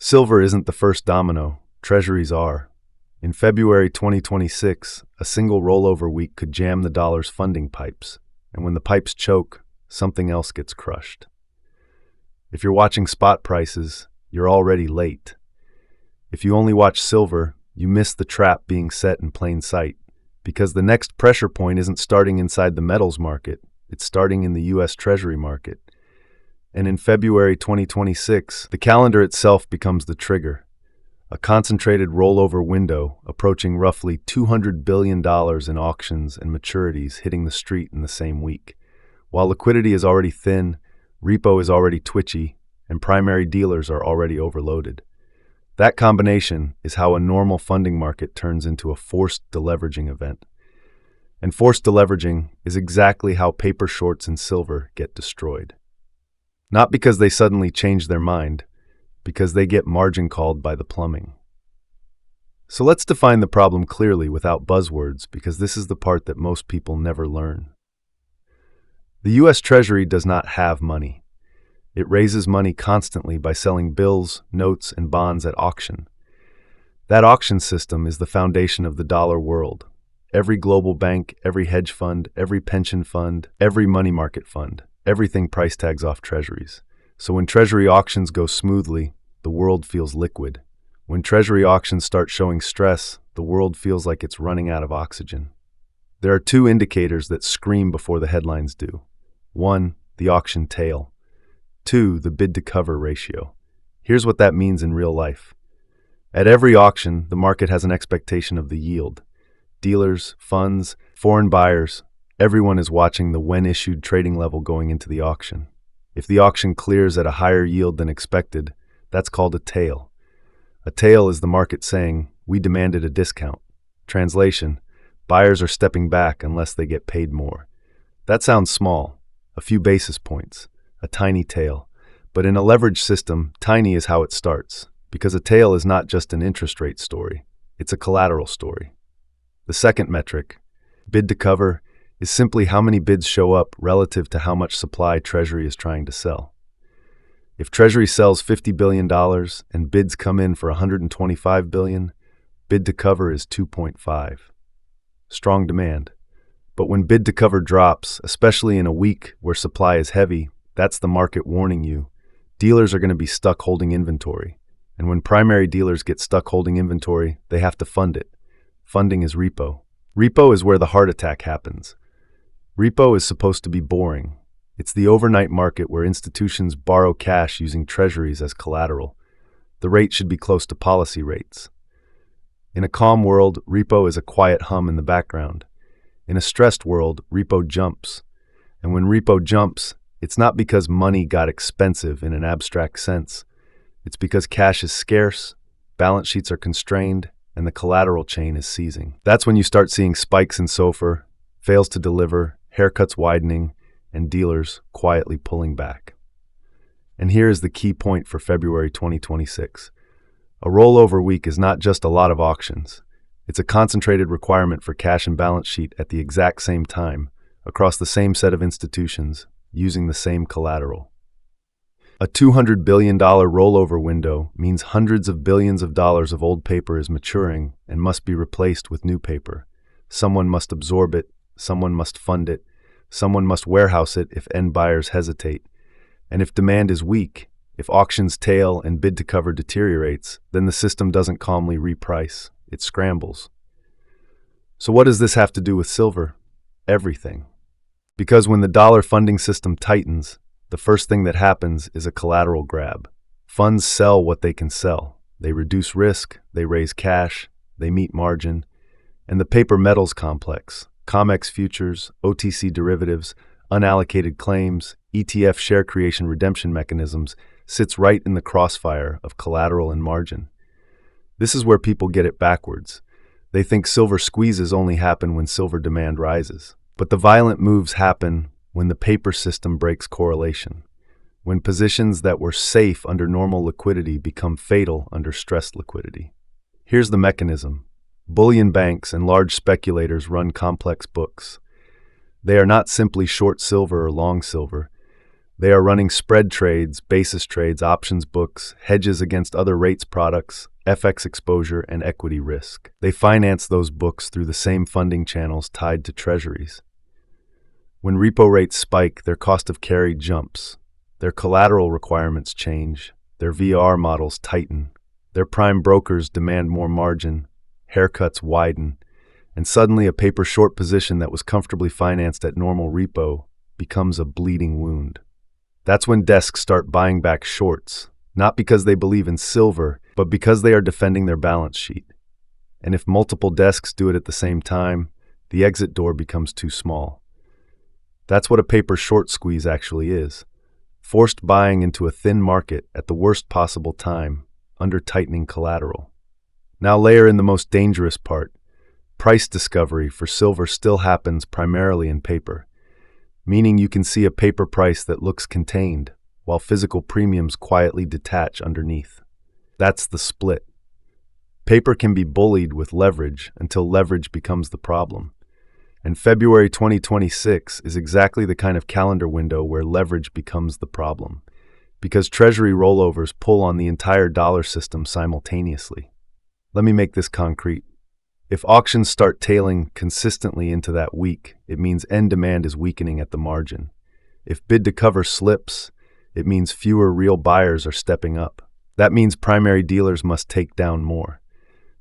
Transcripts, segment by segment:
Silver isn't the first domino, treasuries are. In February 2026, a single rollover week could jam the dollar's funding pipes, and when the pipes choke, something else gets crushed. If you're watching spot prices, you're already late. If you only watch silver, you miss the trap being set in plain sight, because the next pressure point isn't starting inside the metals market, it's starting in the U.S. Treasury market. And in February 2026, the calendar itself becomes the trigger. A concentrated rollover window approaching roughly $200 billion in auctions and maturities hitting the street in the same week. While liquidity is already thin, repo is already twitchy, and primary dealers are already overloaded. That combination is how a normal funding market turns into a forced deleveraging event. And forced deleveraging is exactly how paper shorts in silver get destroyed. Not because they suddenly change their mind, because they get margin called by the plumbing. So let's define the problem clearly without buzzwords, because this is the part that most people never learn. The U.S. Treasury does not have money. It raises money constantly by selling bills, notes, and bonds at auction. That auction system is the foundation of the dollar world. Every global bank, every hedge fund, every pension fund, every money market fund, everything price tags off treasuries. So when treasury auctions go smoothly, the world feels liquid. When treasury auctions start showing stress, the world feels like it's running out of oxygen. There are two indicators that scream before the headlines do. 1, the auction tail. 2, the bid-to-cover ratio. Here's what that means in real life. At every auction, the market has an expectation of the yield. Dealers, funds, foreign buyers, everyone is watching the when-issued trading level going into the auction. If the auction clears at a higher yield than expected, that's called a tail. A tail is the market saying, "We demanded a discount." Translation, buyers are stepping back unless they get paid more. That sounds small, a few basis points, a tiny tail. But in a leverage system, tiny is how it starts, because a tail is not just an interest rate story, it's a collateral story. The second metric, bid to cover, is simply how many bids show up relative to how much supply Treasury is trying to sell. If Treasury sells $50 billion and bids come in for $125 billion, bid to cover is 2.5. Strong demand. But when bid to cover drops, especially in a week where supply is heavy, that's the market warning you. Dealers are going to be stuck holding inventory. And when primary dealers get stuck holding inventory, they have to fund it. Funding is repo. Repo is where the heart attack happens. Repo is supposed to be boring. It's the overnight market where institutions borrow cash using treasuries as collateral. The rate should be close to policy rates. In a calm world, repo is a quiet hum in the background. In a stressed world, repo jumps. And when repo jumps, it's not because money got expensive in an abstract sense. It's because cash is scarce, balance sheets are constrained, and the collateral chain is seizing. That's when you start seeing spikes in SOFR, fails to deliver, haircuts widening, and dealers quietly pulling back. And here is the key point for February 2026. A rollover week is not just a lot of auctions. It's a concentrated requirement for cash and balance sheet at the exact same time, across the same set of institutions, using the same collateral. A $200 billion rollover window means hundreds of billions of dollars of old paper is maturing and must be replaced with new paper. Someone must absorb it, someone must fund it, someone must warehouse it if end buyers hesitate. And if demand is weak, if auctions tail and bid to cover deteriorates, then the system doesn't calmly reprice, it scrambles. So what does this have to do with silver? Everything. Because when the dollar funding system tightens, the first thing that happens is a collateral grab. Funds sell what they can sell. They reduce risk, they raise cash, they meet margin. And the paper metals complex, COMEX futures, OTC derivatives, unallocated claims, ETF share creation redemption mechanisms, sits right in the crossfire of collateral and margin. This is where people get it backwards. They think silver squeezes only happen when silver demand rises. But the violent moves happen when the paper system breaks correlation, when positions that were safe under normal liquidity become fatal under stressed liquidity. Here's the mechanism. Bullion banks and large speculators run complex books. They are not simply short silver or long silver. They are running spread trades, basis trades, options books, hedges against other rates products, FX exposure, and equity risk. They finance those books through the same funding channels tied to treasuries. When repo rates spike, their cost of carry jumps. Their collateral requirements change. Their VR models tighten. Their prime brokers demand more margin. Haircuts widen. And suddenly a paper short position that was comfortably financed at normal repo becomes a bleeding wound. That's when desks start buying back shorts, not because they believe in silver, but because they are defending their balance sheet. And if multiple desks do it at the same time, the exit door becomes too small. That's what a paper short squeeze actually is. Forced buying into a thin market at the worst possible time, under tightening collateral. Now layer in the most dangerous part. Price discovery for silver still happens primarily in paper, meaning you can see a paper price that looks contained, while physical premiums quietly detach underneath. That's the split. Paper can be bullied with leverage until leverage becomes the problem. And February 2026 is exactly the kind of calendar window where leverage becomes the problem, because Treasury rollovers pull on the entire dollar system simultaneously. Let me make this concrete. If auctions start tailing consistently into that week, it means end demand is weakening at the margin. If bid to cover slips, it means fewer real buyers are stepping up. That means primary dealers must take down more.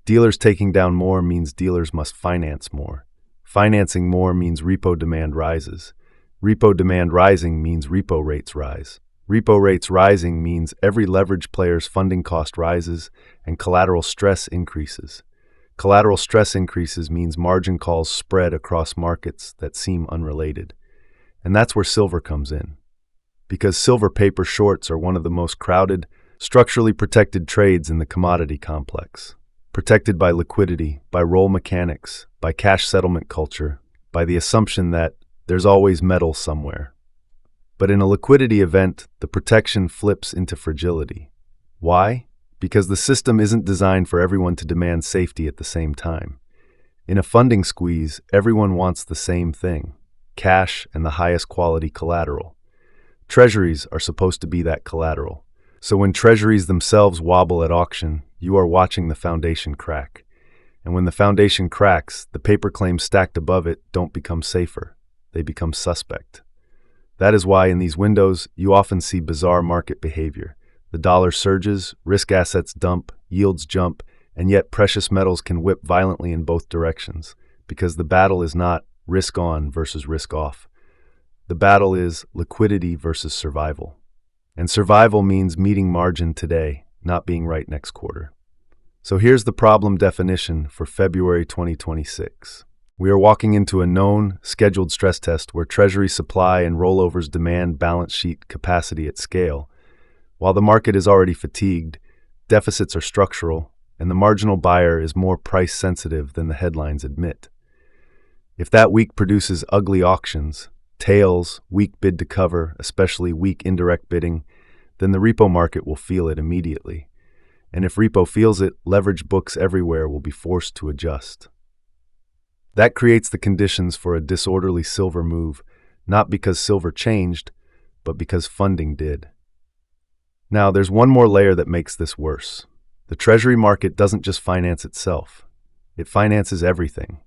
Dealers taking down more means dealers must finance more. Financing more means repo demand rises. Repo demand rising means repo rates rise. Repo rates rising means every leverage player's funding cost rises and collateral stress increases. Collateral stress increases means margin calls spread across markets that seem unrelated. And that's where silver comes in. Because silver paper shorts are one of the most crowded, structurally protected trades in the commodity complex. Protected by liquidity, by roll mechanics, by cash settlement culture, by the assumption that there's always metal somewhere. But in a liquidity event, the protection flips into fragility. Why? Because the system isn't designed for everyone to demand safety at the same time. In a funding squeeze, everyone wants the same thing: cash and the highest quality collateral. Treasuries are supposed to be that collateral. So when treasuries themselves wobble at auction, you are watching the foundation crack. And when the foundation cracks, the paper claims stacked above it don't become safer. They become suspect. That is why in these windows, you often see bizarre market behavior. The dollar surges, risk assets dump, yields jump, and yet precious metals can whip violently in both directions, because the battle is not risk on versus risk off. The battle is liquidity versus survival. And survival means meeting margin today, not being right next quarter. So here's the problem definition for February 2026. We are walking into a known, scheduled stress test where Treasury supply and rollovers demand balance sheet capacity at scale. While the market is already fatigued, deficits are structural, and the marginal buyer is more price-sensitive than the headlines admit. If that week produces ugly auctions, tails, weak bid to cover, especially weak indirect bidding, then the repo market will feel it immediately. And if repo feels it, leverage books everywhere will be forced to adjust. That creates the conditions for a disorderly silver move, not because silver changed, but because funding did. Now, there's one more layer that makes this worse. The Treasury market doesn't just finance itself. It finances everything.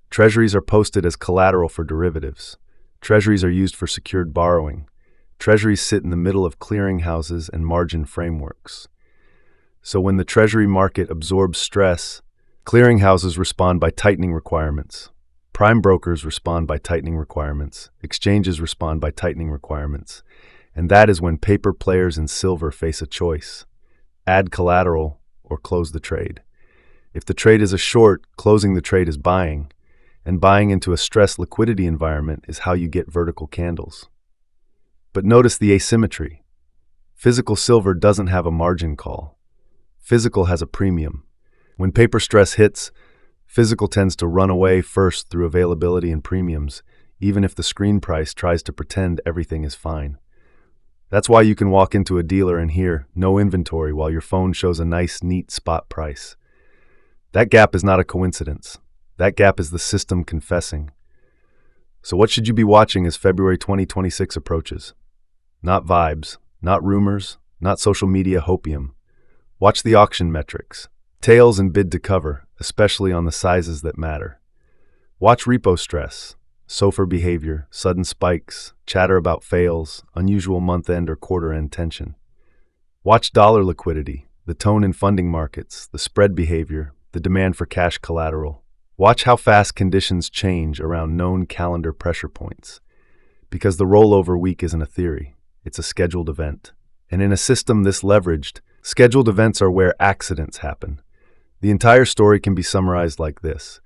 Treasuries are posted as collateral for derivatives. Treasuries are used for secured borrowing. Treasuries sit in the middle of clearinghouses and margin frameworks. So when the Treasury market absorbs stress, clearinghouses respond by tightening requirements. Prime brokers respond by tightening requirements. Exchanges respond by tightening requirements. And that is when paper players in silver face a choice: add collateral or close the trade. If the trade is a short, closing the trade is buying, and buying into a stressed liquidity environment is how you get vertical candles. But notice the asymmetry. Physical silver doesn't have a margin call. Physical has a premium. When paper stress hits, physical tends to run away first through availability and premiums, even if the screen price tries to pretend everything is fine. That's why you can walk into a dealer and hear "no inventory" while your phone shows a nice, neat spot price. That gap is not a coincidence. That gap is the system confessing. So what should you be watching as February 2026 approaches? Not vibes, not rumors, not social media hopium. Watch the auction metrics. Tails and bid to cover, especially on the sizes that matter. Watch repo stress, SOFR behavior, sudden spikes, chatter about fails, unusual month-end or quarter-end tension. Watch dollar liquidity, the tone in funding markets, the spread behavior, the demand for cash collateral. Watch how fast conditions change around known calendar pressure points. Because the rollover week isn't a theory, it's a scheduled event. And in a system this leveraged, scheduled events are where accidents happen. The entire story can be summarized like this.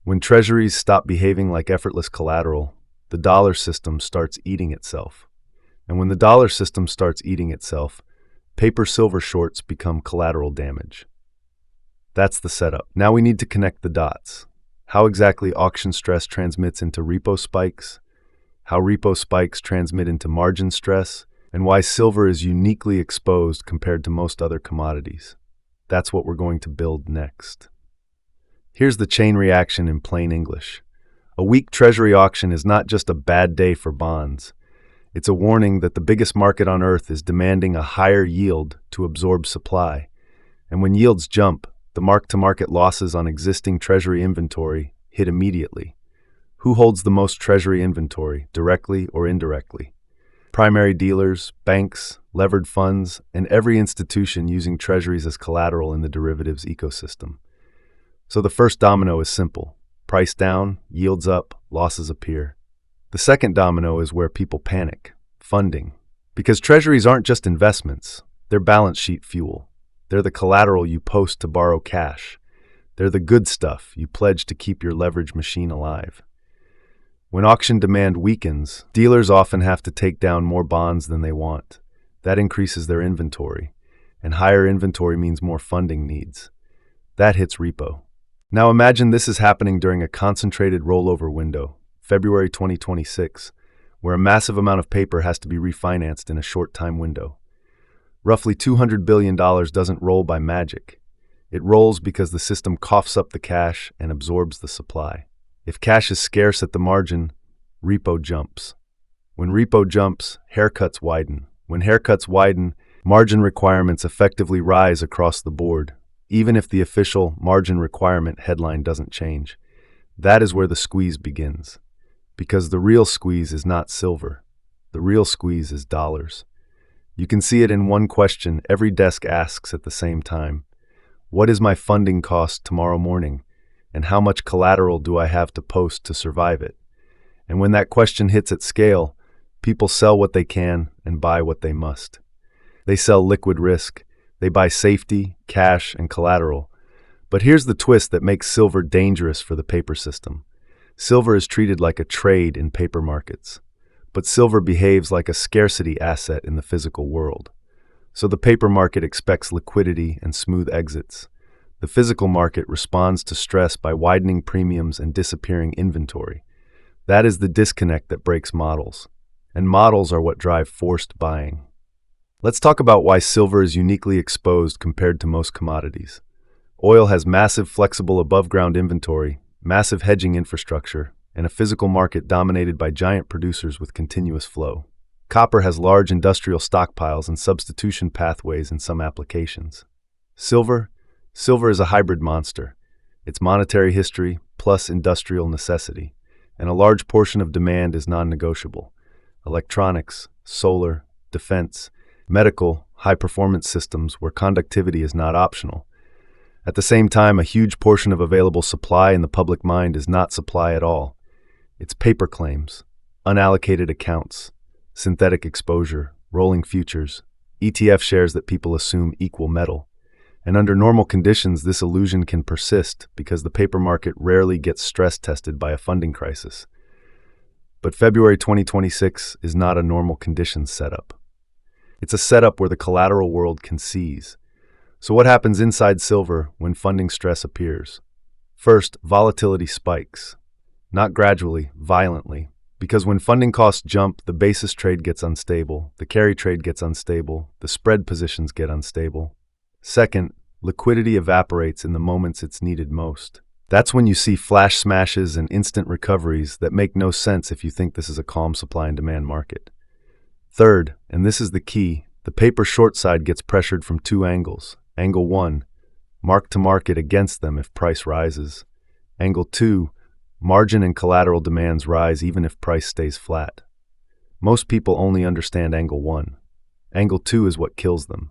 When treasuries stop behaving like effortless collateral, the dollar system starts eating itself. And when the dollar system starts eating itself, paper silver shorts become collateral damage. That's the setup. Now we need to connect the dots. How exactly auction stress transmits into repo spikes, how repo spikes transmit into margin stress, and why silver is uniquely exposed compared to most other commodities. That's what we're going to build next. Here's the chain reaction in plain English. A weak treasury auction is not just a bad day for bonds. It's a warning that the biggest market on earth is demanding a higher yield to absorb supply. And when yields jump, the mark-to-market losses on existing treasury inventory hit immediately. Who holds the most treasury inventory, directly or indirectly? Primary dealers, banks, levered funds, and every institution using treasuries as collateral in the derivatives ecosystem. So the first domino is simple. Price down, yields up, losses appear. The second domino is where people panic, funding. Because treasuries aren't just investments, they're balance sheet fuel. They're the collateral you post to borrow cash. They're the good stuff you pledge to keep your leverage machine alive. When auction demand weakens, dealers often have to take down more bonds than they want. That increases their inventory, and higher inventory means more funding needs. That hits repo. Now imagine this is happening during a concentrated rollover window, February 2026, where a massive amount of paper has to be refinanced in a short time window. Roughly $200 billion doesn't roll by magic. It rolls because the system coughs up the cash and absorbs the supply. If cash is scarce at the margin, repo jumps. When repo jumps, haircuts widen. When haircuts widen, margin requirements effectively rise across the board, even if the official margin requirement headline doesn't change. That is where the squeeze begins. Because the real squeeze is not silver. The real squeeze is dollars. You can see it in one question every desk asks at the same time. What is my funding cost tomorrow morning? And how much collateral do I have to post to survive it? And when that question hits at scale, people sell what they can and buy what they must. They sell liquid risk. They buy safety, cash, and collateral. But here's the twist that makes silver dangerous for the paper system. Silver is treated like a trade in paper markets. But silver behaves like a scarcity asset in the physical world. So the paper market expects liquidity and smooth exits. The physical market responds to stress by widening premiums and disappearing inventory. That is the disconnect that breaks models. And models are what drive forced buying. Let's talk about why silver is uniquely exposed compared to most commodities. Oil has massive flexible above-ground inventory, massive hedging infrastructure, and a physical market dominated by giant producers with continuous flow. Copper has large industrial stockpiles and substitution pathways in some applications. Silver is a hybrid monster. It's monetary history plus industrial necessity, and a large portion of demand is non-negotiable. Electronics, solar, defense, medical, high-performance systems where conductivity is not optional. At the same time, a huge portion of available supply in the public mind is not supply at all. It's paper claims, unallocated accounts, synthetic exposure, rolling futures, ETF shares that people assume equal metal. And under normal conditions, this illusion can persist because the paper market rarely gets stress tested by a funding crisis. But February 2026 is not a normal conditions setup. It's a setup where the collateral world can seize. So what happens inside silver when funding stress appears? First, volatility spikes. Not gradually, violently. Because when funding costs jump, the basis trade gets unstable, the carry trade gets unstable, the spread positions get unstable. Second, liquidity evaporates in the moments it's needed most. That's when you see flash smashes and instant recoveries that make no sense if you think this is a calm supply and demand market. Third, and this is the key, the paper short side gets pressured from two angles. Angle 1, mark to market against them if price rises. Angle 2, margin and collateral demands rise even if price stays flat. Most people only understand angle 1. Angle 2 is what kills them.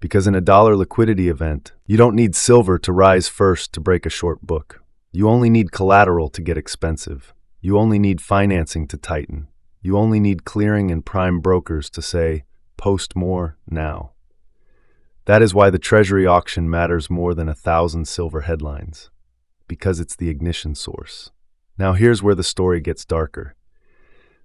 Because in a dollar liquidity event, you don't need silver to rise first to break a short book. You only need collateral to get expensive. You only need financing to tighten. You only need clearing and prime brokers to say, post more now. That is why the Treasury auction matters more than 1,000 silver headlines. Because it's the ignition source. Now here's where the story gets darker.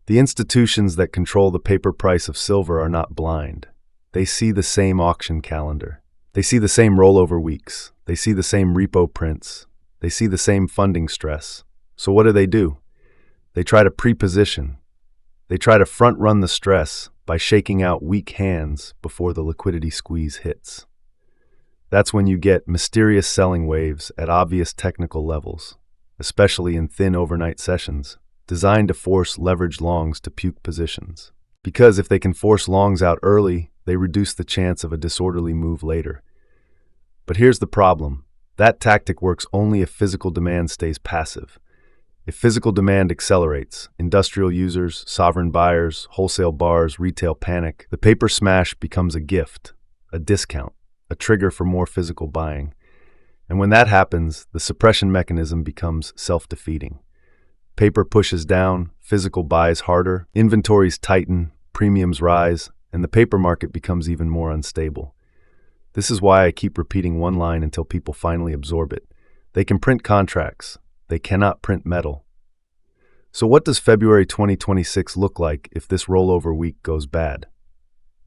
The institutions that control the paper price of silver are not blind. They see the same auction calendar. They see the same rollover weeks. They see the same repo prints. They see the same funding stress. So what do? They try to pre-position. They try to front-run the stress by shaking out weak hands before the liquidity squeeze hits. That's when you get mysterious selling waves at obvious technical levels, especially in thin overnight sessions, designed to force leveraged longs to puke positions. Because if they can force longs out early, they reduce the chance of a disorderly move later. But here's the problem. That tactic works only if physical demand stays passive. If physical demand accelerates, industrial users, sovereign buyers, wholesale bars, retail panic, the paper smash becomes a gift, a discount, a trigger for more physical buying. And when that happens, the suppression mechanism becomes self-defeating. Paper pushes down, physical buys harder, inventories tighten, premiums rise, and the paper market becomes even more unstable. This is why I keep repeating one line until people finally absorb it. They can print contracts. They cannot print metal. So what does February 2026 look like if this rollover week goes bad?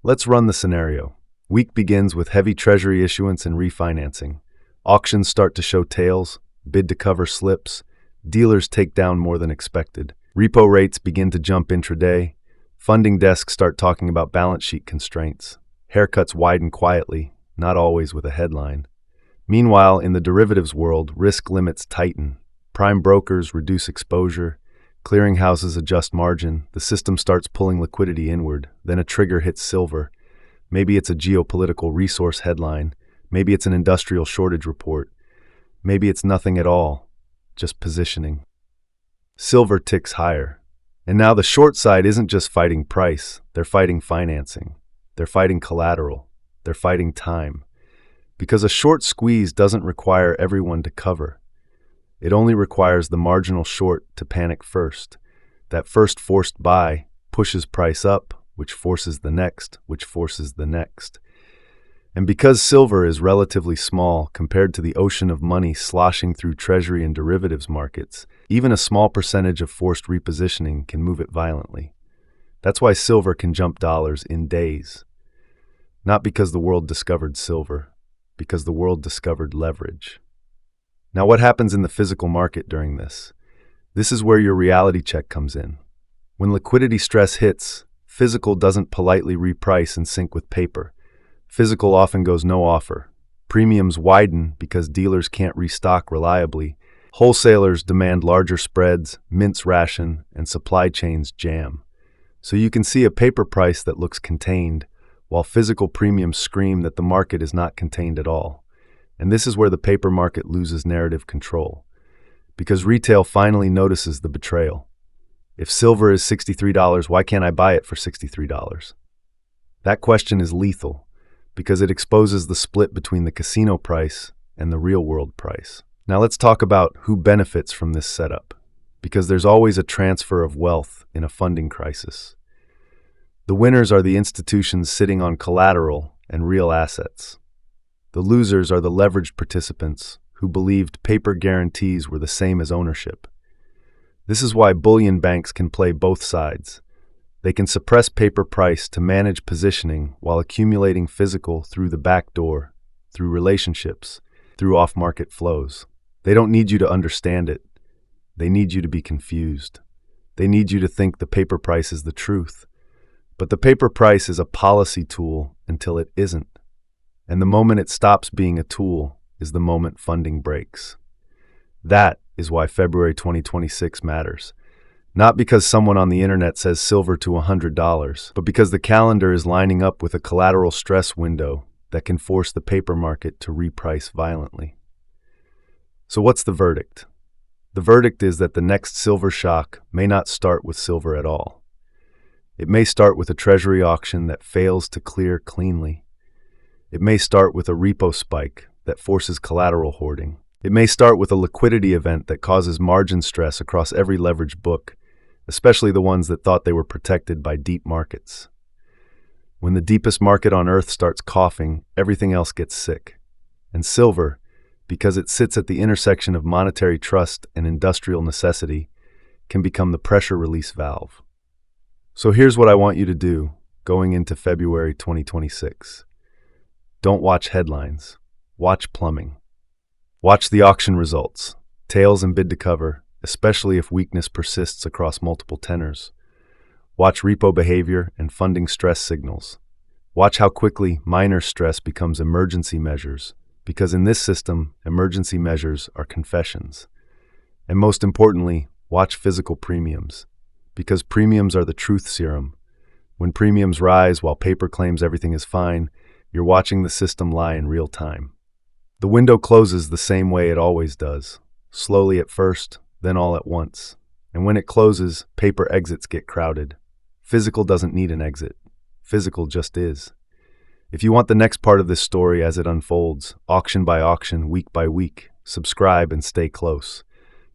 Let's run the scenario. Week begins with heavy Treasury issuance and refinancing. Auctions start to show tails, bid to cover slips, dealers take down more than expected. Repo rates begin to jump intraday. Funding desks start talking about balance sheet constraints. Haircuts widen quietly, not always with a headline. Meanwhile, in the derivatives world, risk limits tighten. Prime brokers reduce exposure. Clearinghouses adjust margin. The system starts pulling liquidity inward. Then a trigger hits silver. Maybe it's a geopolitical resource headline. Maybe it's an industrial shortage report. Maybe it's nothing at all, just positioning. Silver ticks higher. And now the short side isn't just fighting price. They're fighting financing. They're fighting collateral. They're fighting time. Because a short squeeze doesn't require everyone to cover. It only requires the marginal short to panic first. That first forced buy pushes price up, which forces the next, which forces the next. And because silver is relatively small compared to the ocean of money sloshing through Treasury and derivatives markets, even a small percentage of forced repositioning can move it violently. That's why silver can jump dollars in days. Not because the world discovered silver, because the world discovered leverage. Now what happens in the physical market during this? This is where your reality check comes in. When liquidity stress hits, physical doesn't politely reprice and sync with paper. Physical often goes no offer. Premiums widen because dealers can't restock reliably. Wholesalers demand larger spreads, mints ration, and supply chains jam. So you can see a paper price that looks contained, while physical premiums scream that the market is not contained at all. And this is where the paper market loses narrative control. Because retail finally notices the betrayal. If silver is $63, why can't I buy it for $63? That question is lethal, because it exposes the split between the casino price and the real-world price. Now let's talk about who benefits from this setup, because there's always a transfer of wealth in a funding crisis. The winners are the institutions sitting on collateral and real assets. The losers are the leveraged participants who believed paper guarantees were the same as ownership. This is why bullion banks can play both sides. They can suppress paper price to manage positioning while accumulating physical through the back door, through relationships, through off-market flows. They don't need you to understand it. They need you to be confused. They need you to think the paper price is the truth. But the paper price is a policy tool until it isn't. And the moment it stops being a tool is the moment funding breaks. That is why February 2026 matters. Not because someone on the internet says silver to $100, but because the calendar is lining up with a collateral stress window that can force the paper market to reprice violently. So what's the verdict? The verdict is that the next silver shock may not start with silver at all. It may start with a treasury auction that fails to clear cleanly. It may start with a repo spike that forces collateral hoarding. It may start with a liquidity event that causes margin stress across every leveraged book, especially the ones that thought they were protected by deep markets. When the deepest market on earth starts coughing, everything else gets sick. And silver, because it sits at the intersection of monetary trust and industrial necessity, can become the pressure release valve. So here's what I want you to do going into February 2026. Don't watch headlines. Watch plumbing. Watch the auction results, tails and bid to cover, especially if weakness persists across multiple tenors. Watch repo behavior and funding stress signals. Watch how quickly minor stress becomes emergency measures, because in this system, emergency measures are confessions. And most importantly, watch physical premiums, because premiums are the truth serum. When premiums rise while paper claims everything is fine, you're watching the system lie in real time. The window closes the same way it always does, slowly at first, then all at once. And when it closes, paper exits get crowded. Physical doesn't need an exit. Physical just is. If you want the next part of this story as it unfolds, auction by auction, week by week, subscribe and stay close.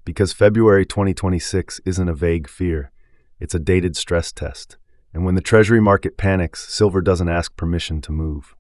Because February 2026 isn't a vague fear. It's a dated stress test. And when the treasury market panics, silver doesn't ask permission to move.